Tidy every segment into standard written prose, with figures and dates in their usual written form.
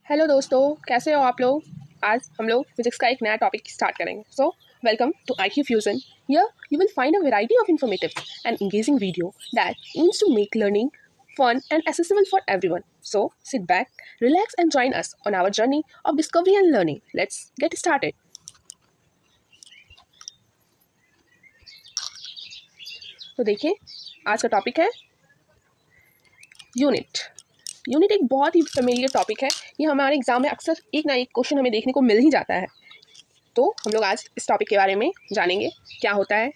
Hello दोस्तों, कैसे हो आप लोग। आज हम लोग फिजिक्स का एक नया टॉपिक स्टार्ट करेंगे। So welcome to IQ fusion. Here you will find a variety of informative and engaging video that aims to make learning fun and accessible for everyone. So sit back, relax and join us on our journey of discovery and learning. Let's get started. तो देखिए, आज का topic है unit. Unit एक बहुत ही familiar topic है। ये हमारे एग्जाम में अक्सर एक ना एक क्वेश्चन हमें देखने को मिल ही जाता है। तो हम लोग आज इस टॉपिक के बारे में जानेंगे, क्या होता है,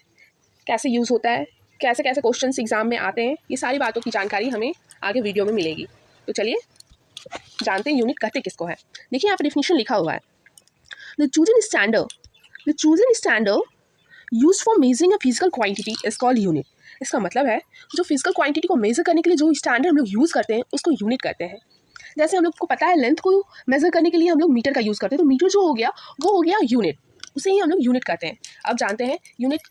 कैसे यूज़ होता है, कैसे कैसे क्वेश्चंस एग्जाम में आते हैं। ये सारी बातों की जानकारी हमें आगे वीडियो में मिलेगी। तो चलिए जानते हैं यूनिट कहते किसको है। देखिए यहाँ पर डिफिनीशन लिखा हुआ है, the chosen standard use for measuring a physical quantity is called unit. इसका मतलब है जो फिजिकल क्वांटिटी को मेजर करने के लिए जो स्टैंडर्ड हम लोग यूज़ करते हैं उसको यूनिट कहते हैं। जैसे हम लोग को पता है लेंथ को मेजर करने के लिए हम लोग मीटर का यूज़ करते हैं, तो मीटर जो हो गया वो हो गया यूनिट, उसे ही हम लोग यूनिट कहते हैं। अब जानते हैं यूनिट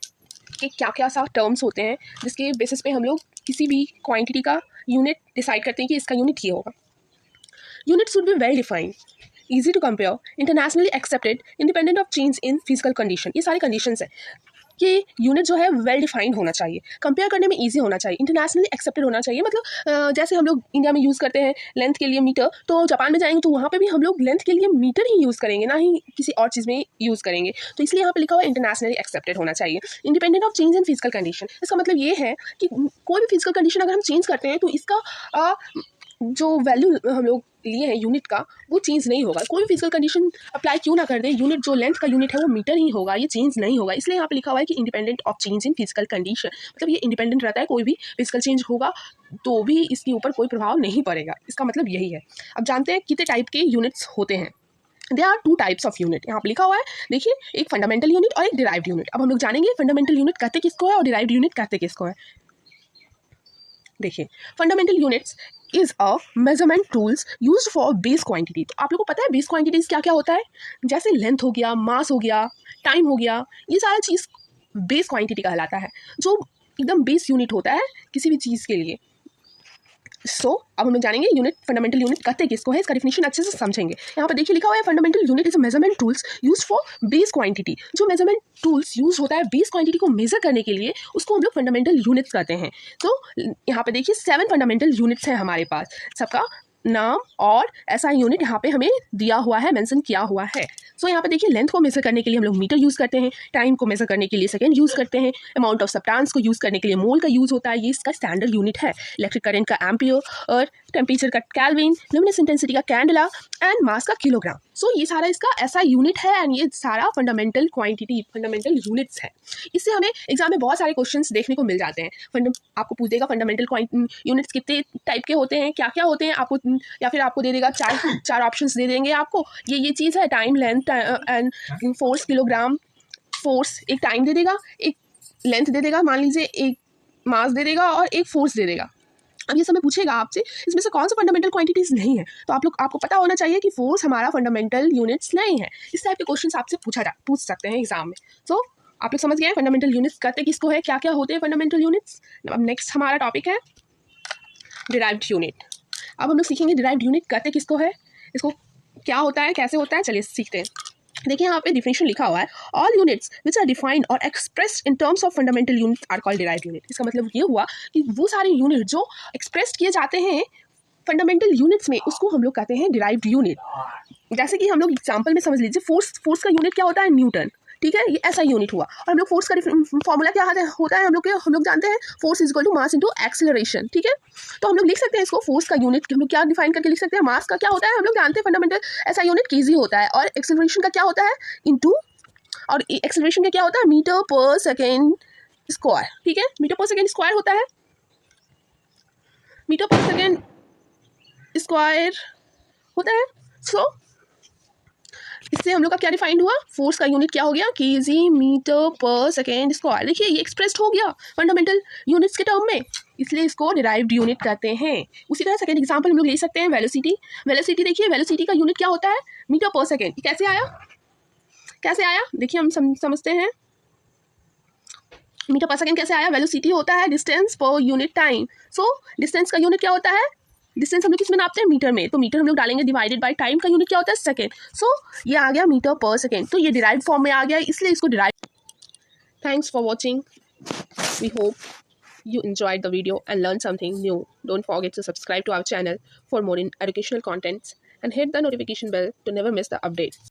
के क्या क्या सा टर्म्स होते हैं जिसके बेसिस पे हम लोग किसी भी क्वांटिटी का यूनिट डिसाइड करते हैं कि इसका यूनिट ये होगा। Unit should be well defined, easy to compare, internationally accepted, independent of change in physical condition। ये सारी कंडीशंस है कि यूनिट जो है वेल डिफाइंड होना चाहिए, कंपेयर करने में इजी होना चाहिए, इंटरनेशनली एक्सेप्टेड होना चाहिए। मतलब जैसे हम लोग इंडिया में यूज़ करते हैं लेंथ के लिए मीटर, तो जापान में जाएंगे तो वहाँ पे भी हम लोग लेंथ के लिए मीटर ही यूज़ करेंगे, ना ही किसी और चीज़ में यूज़ करेंगे। तो इसलिए यहाँ पे लिखा हुआ है इंटरनेशनली एक्सेप्टेड होना चाहिए, independent of change in physical condition. इसका मतलब ये है कि कोई भी फिजिकल कंडीशन अगर हम चेंज करते हैं तो इसका जो वैल्यू हम लोग लिए हैं यूनिट का वो चेंज नहीं होगा। कोई भी फिजिकल कंडीशन अप्लाई क्यों ना कर दे, यूनिट जो लेंथ का यूनिट है वो मीटर ही होगा, ये चेंज नहीं होगा। इसलिए यहाँ पे लिखा हुआ है कि independent of change in physical condition, मतलब ये इंडिपेंडेंट रहता है, कोई भी फिजिकल चेंज होगा तो भी इसके ऊपर कोई प्रभाव नहीं पड़ेगा। इसका मतलब यही है। अब जानते हैं कितने टाइप के यूनिट्स होते हैं। There are 2 types of unit, यहाँ पे लिखा हुआ है। देखिए, एक फंडामेंटल यूनिट और एक डिराइव्ड यूनिट। अब हम लोग जानेंगे फंडामेंटल यूनिट कहते किसको है और डिराइव्ड यूनिट कहते किसको है। देखिए, fundamental units is a measurement tools used for base quantity. तो आप लोगों को पता है बेस क्वांटिटीज क्या क्या होता है, जैसे लेंथ हो गया, मास हो गया, टाइम हो गया, ये सारा चीज़ बेस क्वांटिटी कहलाता है, जो एकदम बेस यूनिट होता है किसी भी चीज़ के लिए। अब हम लोग जानेंगे यूनिट, फंडामेंटल यूनिट कहते किसको है, इसका डिफिनीशन अच्छे से समझेंगे। यहाँ पर देखिए लिखा हुआ है fundamental unit is a measurement tools use for base quantity. जो मेजरमेंट टूल्स यूज होता है बेस क्वांटिटी को मेजर करने के लिए उसको हम लोग फंडामेंटल यूनिट्स कहते हैं। तो यहाँ पे देखिए 7 फंडामेंटल यूनिट्स हैं हमारे पास, सबका नाम और ऐसा यूनिट यहाँ पे हमें दिया हुआ है, मेंशन किया हुआ है। यहाँ पे देखिए लेंथ को मेजर करने के लिए हम लोग मीटर यूज़ करते हैं, टाइम को मेजर करने के लिए सेकंड यूज़ करते हैं, अमाउंट ऑफ सब्सटेंस को यूज़ करने के लिए मोल का यूज़ होता है, ये इसका स्टैंडर्ड यूनिट है। इलेक्ट्रिक करंट का एम्पियर और टेम्परेचर का केल्विन, ल्यूमिनस इंटेंसिटी का कैंडला एंड मास का किलोग्राम। ये सारा इसका ऐसा यूनिट है एंड ये सारा फंडामेंटल क्वांटिटी, फंडामेंटल यूनिट्स है। इससे हमें एग्जाम में बहुत सारे क्वेश्चंस देखने को मिल जाते हैं। आपको पूछ देगा फंडामेंटल यूनिट्स कितने टाइप के होते हैं, क्या क्या होते हैं, आपको या फिर आपको दे देगा चार ऑप्शंस दे देंगे आपको, ये चीज़ है, time, length and force, kilogram, force, एक टाइम दे देगा, एक लेंथ दे देगा, मान लीजिए एक मास दे देगा और एक फोर्स दे देगा। अब ये समय पूछेगा आपसे इसमें से कौन सा फंडामेंटल क्वांटिटीज नहीं है, तो आपको पता होना चाहिए कि फोर्स हमारा फंडामेंटल यूनिट्स नहीं है। इस टाइप के क्वेश्चन आपसे पूछ सकते हैं एग्जाम में। आप लोग समझ गए फंडामेंटल यूनिट्स कहते किसको है, क्या क्या होते हैं फंडामेंटल यूनिट्स। अब नेक्स्ट हमारा टॉपिक है डिराइव्ड यूनिट। अब हम लोग सीखेंगे डिराइव्ड यूनिट कहते किसको है, इसको क्या होता है, कैसे होता है, चलिए सीखते हैं। देखिए यहाँ पे डिफिनेशन लिखा हुआ है, all units which are defined और expressed in terms of fundamental units are called derived unit. इसका मतलब ये हुआ कि वो सारे यूनिट जो एक्सप्रेस्ड किए जाते हैं फंडामेंटल यूनिट्स में उसको हम लोग कहते हैं डिराइव्ड यूनिट। जैसे कि हम लोग एग्जाम्पल में समझ लीजिए, फोर्स का यूनिट क्या होता है, न्यूटन, ठीक है, ये ऐसा यूनिट हुआ। और हम लोग फोर्स का फॉर्मूला क्या होता है, हम लोग जानते हैं force is equal to mass into acceleration, ठीक है। तो हम लोग लिख सकते हैं इसको, फोर्स का यूनिट हम लोग क्या डिफाइन करके लिख सकते हैं, मास का क्या होता है हम लोग जानते हैं फंडामेंटल ऐसा यूनिट केजी होता है, और एक्सेलरेशन का क्या होता है इनटू, और एक्सेलरेशन का क्या होता है मीटर पर सेकेंड स्क्वायर, ठीक है, मीटर पर सेकेंड स्क्वायर होता है, मीटर पर सेकेंड स्क्वायर होता है। इससे हम लोग का क्या डिफाइंड हुआ, फोर्स का यूनिट क्या हो गया, केजी मीटर पर सेकेंड स्क्वायर। देखिए ये एक्सप्रेस्ड हो गया फंडामेंटल यूनिट्स के टर्म में, इसलिए इसको डिराइव्ड यूनिट कहते हैं। उसी तरह सेकेंड एग्जांपल हम लोग ले सकते हैं वेलोसिटी। देखिए वेलोसिटी का यूनिट क्या होता है, मीटर पर सेकेंड। कैसे आया देखिए हम समझते हैं, मीटर पर सेकेंड कैसे आया, वेलोसिटी होता है distance per unit time. Distance का यूनिट क्या होता है डिस्टेंस हम लोग किस में नापते हैं, मीटर में, तो मीटर हम लोग डालेंगे डिवाइडेड बाय टाइम का यूनिट क्या होता है, सेकेंड। सो ये आ गया मीटर पर सेकेंड, तो ये डिराइव्ड फॉर्म में आ गया, इसलिए इसको derive. Thanks for watching, we hope you enjoyed the video and learned something new. Don't forget to subscribe to our channel for more educational contents and hit the notification bell to never miss the updates.